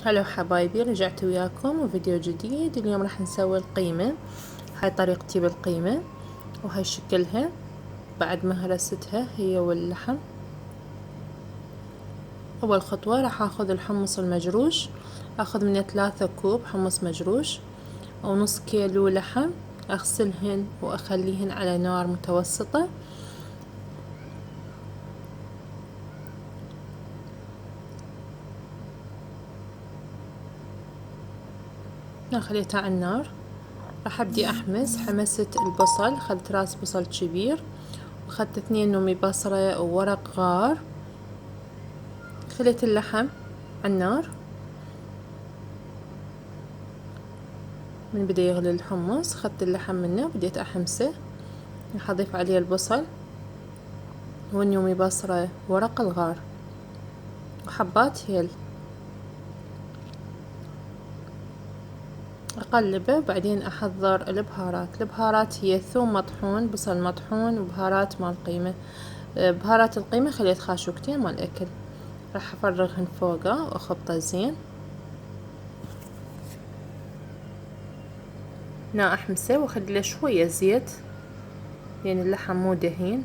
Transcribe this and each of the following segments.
هلا حبايبي، رجعت وياكم وفيديو جديد. اليوم راح نسوي القيمة. هاي طريقتي بالقيمة، وهاي شكلها بعد ما هرستها هي واللحم. اول خطوة راح اخذ الحمص المجروش، اخذ منه 3 كوب حمص مجروش ونص كيلو لحم، اغسلهن واخليهن على نار متوسطة. خليتها على النار. راح ابدي حمست البصل، اخذت راس بصل كبير، واخذت 2 نومي بصرة وورق غار. خليت اللحم على النار من بدا يغلي الحمص، اخذت اللحم منه وبديت احمسه. راح اضيف عليه البصل والنومي بصرة ورق الغار وحبات هيل، اقلبه. بعدين احضر البهارات هي ثوم مطحون، بصل مطحون، وبهارات مال القيمة. بهارات القيمة خليت خاشوقتين مال الاكل، راح افرغهن فوقه واخبطه زين. هنا احمسه واخلي له شوية زيت لان اللحم مو دهين،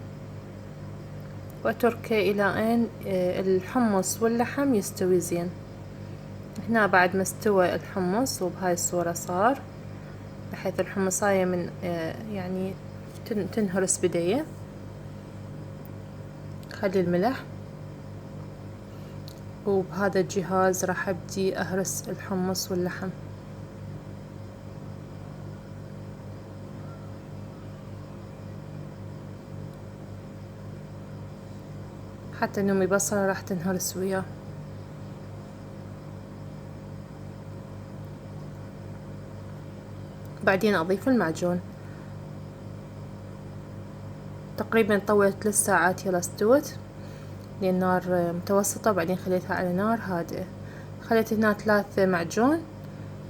واتركه الى ان الحمص واللحم يستوي زين. هنا بعد ما استوى الحمص وبهاي الصورة صار، بحيث الحمصاية من يعني تنهرس بديه، خلي الملح. وبهذا الجهاز راح ابدي اهرس الحمص واللحم. حتى نومي بصلة راح تنهرس وياه. بعدين اضيف المعجون. تقريبا طويت 3 ساعات يلا استوت، لان النار متوسطة. بعدين خليتها على نار هادئة. خليت هنا 3 معجون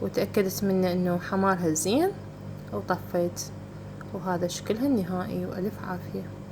وتأكدت منه انه حمارها زين وطفيت. وهذا شكلها النهائي، والف عافية.